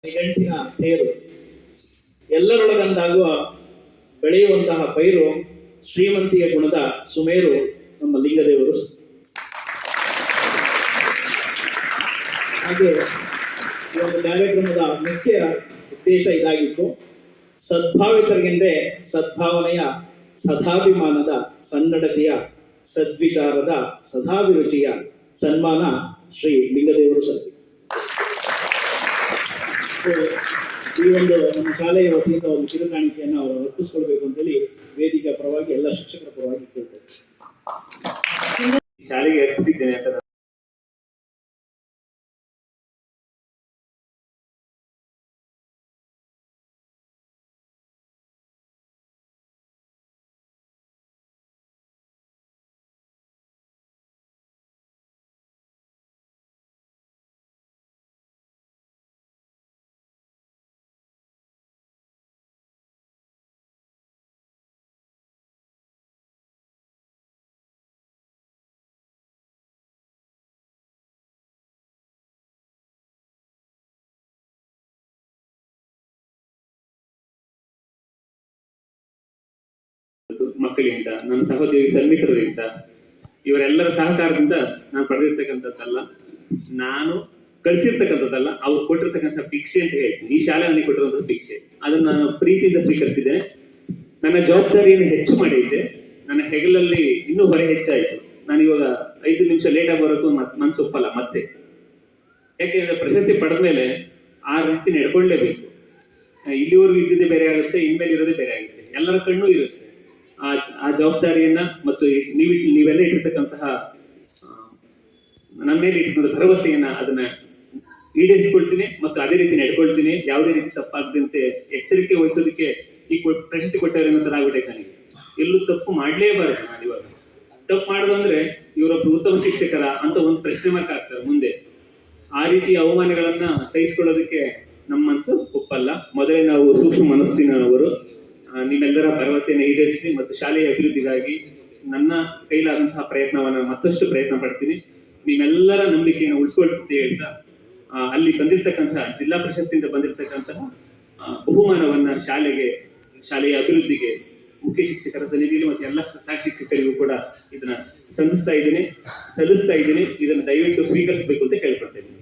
ನಿಘಂಟಿನ ತೇರು ಎಲ್ಲರೊಳಗಂದಾಗುವ ಬೆಳೆಯುವಂತಹ ಪೈರು ಶ್ರೀಮಂತಿಯ ಗುಣದ ಸುಮೇರು ನಮ್ಮ ಲಿಂಗದೇವರು. ಹಾಗೆ ಈ ಒಂದು ಕಾರ್ಯಕ್ರಮದ ಮುಖ್ಯ ಉದ್ದೇಶ ಇದಾಗಿತ್ತು. ಸದ್ಭಾವಿತರಿಗೆಂದೇ ಸದ್ಭಾವನೆಯ, ಸದಾಭಿಮಾನದ, ಸನ್ನಡತೆಯ, ಸದ್ವಿಚಾರದ, ಸದಾಭಿರುಚಿಯ ಸನ್ಮಾನ ಶ್ರೀ ಲಿಂಗದೇವರು ಸರ್. ಈ ಒಂದು ನಮ್ಮ ಶಾಲೆಯ ವತಿಯಿಂದ ಒಂದು ಕಿರುಕಾಣಿಕೆಯನ್ನು ಅವರು ಅರ್ಪಿಸ್ಕೊಳ್ಬೇಕು ಅಂತೇಳಿ ವೇದಿಕೆಯ ಪರವಾಗಿ ಎಲ್ಲ ಶಿಕ್ಷಕರ ಪರವಾಗಿ ಕೇಳ್ತೇವೆ. ಶಾಲೆಗೆ ಅರ್ಪಿಸಿದ್ದೇನೆ ಅಂತ ಮಕ್ಕಳಿಂದ, ನನ್ನ ಸಹೋದ್ಯೋಗಿ ಸನ್ಮಿತ್ರರಿಂದ, ಇವರೆಲ್ಲರ ಸಹಕಾರದಿಂದ ನಾನು ಪಡೆದಿರ್ತಕ್ಕಂಥದ್ದಲ್ಲ, ನಾನು ಕಳಿಸಿರ್ತಕ್ಕಂಥದ್ದಲ್ಲ, ಅವ್ರು ಕೊಟ್ಟಿರ್ತಕ್ಕಂಥ ಭಿಕ್ಷೆ ಅಂತ ಹೇಳ್ತೀನಿ. ಈ ಶಾಲೆ ನನಗೆ ಕೊಟ್ಟಿರುವಂತಹ ಭಿಕ್ಷೆ, ಅದನ್ನು ನಾನು ಪ್ರೀತಿಯಿಂದ ಸ್ವೀಕರಿಸಿದ್ದೇನೆ. ನನ್ನ ಜವಾಬ್ದಾರಿಯನ್ನು ಹೆಚ್ಚು ಮಾಡಿದ್ದೆ. ನನ್ನ ಹೆಗಲಲ್ಲಿ ಇನ್ನೂ ಹೊರೆ ಹೆಚ್ಚಾಯಿತು. ನಾನು ಇವಾಗ 5 ನಿಮಿಷ ಲೇಟಾಗಿ ಬರೋಕ್ಕೂ ಮನಸ್ಸು ಒಪ್ಪಲ್ಲ ಮತ್ತೆ. ಯಾಕೆಂದ್ರೆ ಪ್ರಶಸ್ತಿ ಪಡೆದ ಮೇಲೆ ಆ ರೀತಿ ನಡ್ಕೊಳ್ಳೇಬೇಕು. ಇಲ್ಲಿವರೆಗೂ ಇದ್ದಿದ್ದೇ ಬೇರೆ ಆಗುತ್ತೆ, ಇನ್ಮೇಲೆ ಇರೋದೇ ಬೇರೆ ಆಗುತ್ತೆ. ಎಲ್ಲರ ಕಣ್ಣು ಇರುತ್ತೆ. ಆ ಜವಾಬ್ದಾರಿಯನ್ನ ಮತ್ತು ನೀವೆಲ್ಲ ಇಟ್ಟಿರ್ತಕ್ಕಂತಹ ನನ್ನ ಮೇಲೆ ಇಟ್ಟಿರ್ತಕ್ಕಂಥ ಭರವಸೆಯನ್ನ ಅದನ್ನ ಈಡೇರಿಸಿಕೊಳ್ತೀನಿ ಮತ್ತು ಅದೇ ರೀತಿ ನಡ್ಕೊಳ್ತೀನಿ. ಯಾವುದೇ ರೀತಿ ತಪ್ಪಾಗದಂತೆ ಎಚ್ಚರಿಕೆ ವಹಿಸೋದಕ್ಕೆ ಈ ಪ್ರಶಸ್ತಿ ಕೊಟ್ಟವ್ರೆ ಅನ್ನೋ ಥರ ಆಗ್ಬಿಟ್ಟೈತೆ ನನಗೆ. ಎಲ್ಲೂ ತಪ್ಪು ಮಾಡಲೇಬಾರದು. ನಾನು ಇವಾಗ ತಪ್ಪು ಮಾಡೋದು ಅಂದ್ರೆ ಇವರೊಬ್ಬರು ಉತ್ತಮ ಶಿಕ್ಷಕರ ಅಂತ ಒಂದು ಪ್ರಶ್ನೆ ಮಾರ್ಕ್ ಆಗ್ತದೆ ಮುಂದೆ. ಆ ರೀತಿ ಅವಮಾನಗಳನ್ನ ಸಹಿಸಿಕೊಳ್ಳೋದಕ್ಕೆ ನಮ್ಮ ಮನಸ್ಸು ಒಪ್ಪಲ್ಲ. ಮೊದಲೇ ನಾವು ಸೂಕ್ಷ್ಮ ಮನಸ್ಸಿನವರು. ನಿಮ್ಮೆಲ್ಲರ ಭರವಸೆಯನ್ನು ಈಡೇರಿಸ್ತೀನಿ ಮತ್ತು ಶಾಲೆಯ ಅಭಿವೃದ್ಧಿಗಾಗಿ ನನ್ನ ಕೈಲಾದಂತಹ ಪ್ರಯತ್ನವನ್ನು ಮತ್ತಷ್ಟು ಪ್ರಯತ್ನ ಪಡ್ತೀನಿ. ನಿಮ್ಮೆಲ್ಲರ ನಂಬಿಕೆಯನ್ನು ಉಳಿಸ್ಕೊಳ್ತೀನಿ ಹೇಳ್ತಾ, ಅಲ್ಲಿ ಬಂದಿರತಕ್ಕಂತಹ ಜಿಲ್ಲಾ ಪ್ರಶಸ್ತಿಯಿಂದ ಬಂದಿರತಕ್ಕಂತಹ ಬಹುಮಾನವನ್ನ ಶಾಲೆಯ ಅಭಿವೃದ್ಧಿಗೆ ಮುಖ್ಯ ಶಿಕ್ಷಕರ ಸನ್ನಿಧಿಯಲ್ಲಿ ಮತ್ತು ಎಲ್ಲ ಸಹಾಯಕ ಶಿಕ್ಷಕರಿಗೂ ಕೂಡ ಇದನ್ನ ಸಲ್ಲಿಸ್ತಾ ಇದ್ದೀನಿ. ಇದನ್ನು ದಯವಿಟ್ಟು ಸ್ವೀಕರಿಸಬೇಕು ಅಂತ ಕೇಳ್ಕೊಳ್ತಾ ಇದ್ದೀನಿ.